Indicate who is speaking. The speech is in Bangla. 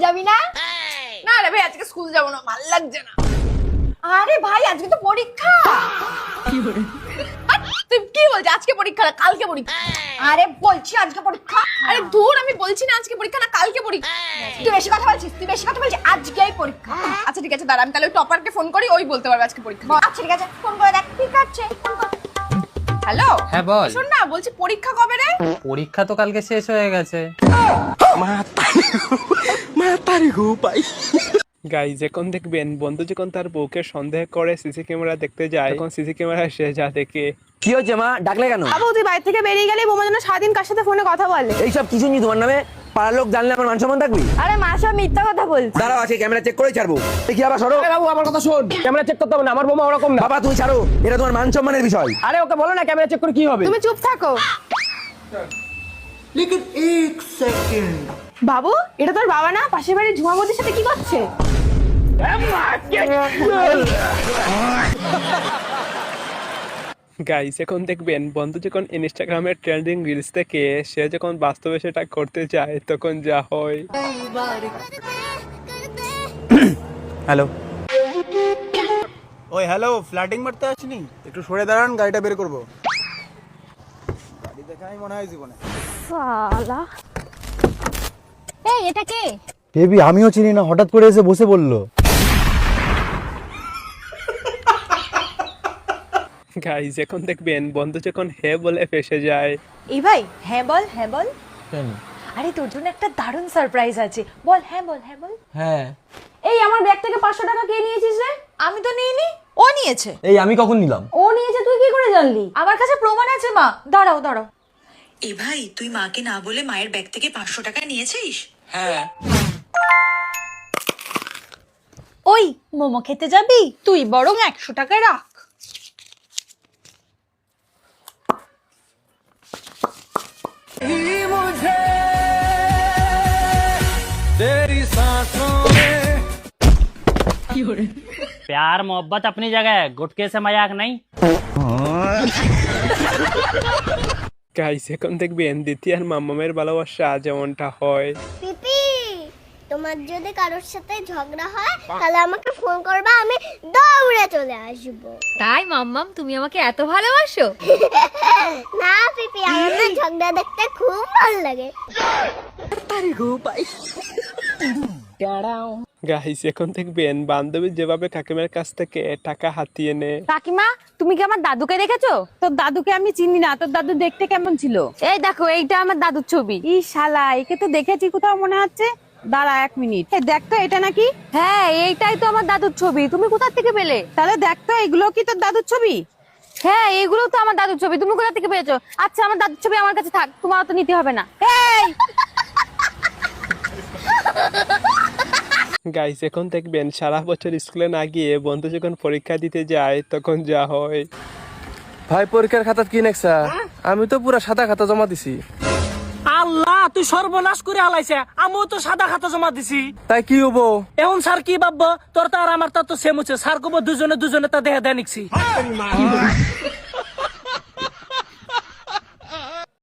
Speaker 1: যাবি না?
Speaker 2: না রে ভাই, আজকে স্কুল যাবো না, ভাল লাগছে না।
Speaker 1: আরে ভাই আজকে তো পরীক্ষা।
Speaker 2: তুই কি বলছিস? আজকে পরীক্ষা না কালকে পরীক্ষা।
Speaker 1: আরে বলছি আজকে পরীক্ষা।
Speaker 2: আরে দূর, আমি বলছি না আজকে পরীক্ষা না কালকে পরীক্ষা।
Speaker 1: তুই বেশি কথা বলছিস, আজকেই পরীক্ষা।
Speaker 2: আচ্ছা ঠিক আছে, দাঁড়া, আমি তাহলে ওই টপারকে ফোন করি, ওই বলতে পারবে আজকে পরীক্ষা।
Speaker 1: আচ্ছা ঠিক আছে, ফোন করে দেখ। ঠিক আছে, ফোন কর।
Speaker 2: হ্যালো,
Speaker 3: হ্যাঁ বল।
Speaker 2: শোন না, বলছি পরীক্ষা কবে রে?
Speaker 3: পরীক্ষা তো কালকে শেষ হয়ে গেছে।
Speaker 4: গাইজ এখন দেখবেন বন্ধু যখন তার বউকে সন্দেহ করে সিসি ক্যামেরা দেখতে যায়, তখন সিসি ক্যামেরা সে যা দেখে।
Speaker 5: কি হচ্ছে মা, ডাকলে কেন?
Speaker 2: বাবু তুই বাইরে থেকে বেরিয়ে গেলে বোমা যেন সারাদিন কার সাথে ফোনে কথা বলে।
Speaker 5: এইসব কিছু নেই তোমার নামে, পাড়ার লোক জানলে আমার মান সম্মান থাকবি?
Speaker 1: আরে মা সব মিথ্যা কথা বলছে।
Speaker 5: দাঁড়াও, আছে ক্যামেরা চেক করেই ছাড়বো। কি আবার সরো।
Speaker 6: বাবু আমার কথা শোন, ক্যামেরা চেক করতে হবে না, আমার বোমা ওরকম না।
Speaker 5: বাবা তুই ছাড়ো, এটা তোমার মান সম্মানের বিষয়।
Speaker 6: আরে ওকে বলো না ক্যামেরা চেক করে কি হবে।
Speaker 2: তুমি চুপ থাকো। বাবু এটা তোর বাবা না? পাশের বাড়ির ঝুমাবতির সাথে কি করছে?
Speaker 4: গাইজ এখন দেখবেন বন্ধু যখন ইনস্টাগ্রামের ট্রেন্ডিং রিলস থেকে সে যখন বাস্তবে সেটা করতে যায় তখন যা হয়।
Speaker 7: হ্যালো, ওই হ্যালো, ফ্ল্যাটিং মারতে আসনি? একটু সরে দাঁড়ান, গাড়িটা বের করবো। গাড়ি দেখাই মনে হয় জীবনে।
Speaker 1: শালা এই এটা কে?
Speaker 8: বেবি আমিও চিনি না, হঠাৎ করে এসে বসে বললো।
Speaker 4: গাইজ এখন দেখবেন বন্ধু যখন হে বলে ফেসে যায়।
Speaker 1: এই ভাই হ্যাঁ বল, হ্যাঁ বল। আরে তোর জন্য একটা দারুণ সারপ্রাইজ আছে, বল হ্যাঁ বল, হ্যাঁ বল।
Speaker 5: হ্যাঁ।
Speaker 1: এই আমার ব্যাগ থেকে 500 টাকা কে নিয়েছিস রে?
Speaker 2: আমি তো নিইনি, ও নিয়েছে।
Speaker 5: এই আমি কখন নিলাম?
Speaker 1: ও নিয়েছে, তুই কি করে জানলি? আমার কাছে প্রমাণ আছে মা, দাঁড়াও দাঁড়াও।
Speaker 9: এ ভাই, তুই মাকে না বলে মায়ের ব্যাগ থেকে 500 টাকা নিয়েছিস?
Speaker 5: হ্যাঁ।
Speaker 1: ওই মোমো খেতে যাবি?
Speaker 2: তুই বরং 100 টাকা রাখ।
Speaker 10: प्यार मोहब्बत अपनी जगह है, गुटके से मजाक नहीं।
Speaker 4: গাইজ এখন দেখবেন দ্বিতীয় মাম্মামের ভালোবাসা যেমনটা হয়।
Speaker 11: পিপি, তোমার যদি কারোর সাথে ঝগড়া হয় তাহলে আমাকে ফোন করবা, আমি দৌড়ে চলে আসবো।
Speaker 1: তাই মাম্মাম তুমি আমাকে এত ভালোবাসো?
Speaker 11: না পিপি, আমার না ঝগড়া দেখতে খুব ভালো লাগে।
Speaker 4: গাইজ এখন দেখবেন বান্ধবী যেভাবে কাকিমার কাছ থেকে টাকা হাতিয়ে নেয়।
Speaker 1: কাকিমা তুমি কি আমার দাদুকে দেখেছো?
Speaker 2: তোর দাদুকে আমি চিনি না, তোর দাদু দেখতে কেমন ছিল?
Speaker 1: এই দেখো এইটা আমার দাদুর ছবি।
Speaker 2: ই শালা, একে তো দেখেছি কোথাও মনে হচ্ছে। দাঁড়া 1 মিনিট, এই দেখ তো এটা নাকি?
Speaker 1: হ্যাঁ এইটাই তো আমার দাদুর ছবি, তুমি কোথা থেকে পেলে?
Speaker 2: তাহলে দেখ তো এগুলো কি তোর দাদুর ছবি?
Speaker 1: হ্যাঁ এগুলো তো আমার দাদুর ছবি, তুমি কোথা থেকে পেয়েছো? আচ্ছা আমার দাদুর ছবি আমার কাছে থাক, তোমার তো নিতে হবে না। এই
Speaker 4: গাইজ এখন দেখবেন সারা বছর স্কুলে না গিয়ে বন্ধু যখন পরীক্ষা দিতে যায় তখন যা হয়।
Speaker 6: ভাই পরীক্ষার খাতা কি নেক্সা? আমি তো পুরা সাদা খাতা জমা দিছি।
Speaker 10: আল্লাহ তুই সর্বনাশ করে আলাইছে, আমিও তো সাদা খাতা জমা দিছি।
Speaker 6: তাই কি হবো?
Speaker 10: এখন স্যার কি ভাববো? তোর তো আর আমার তো সেম হচ্ছে, স্যার কব দুজনে দুজনে তা দেখা দেয় নিচ্ছি।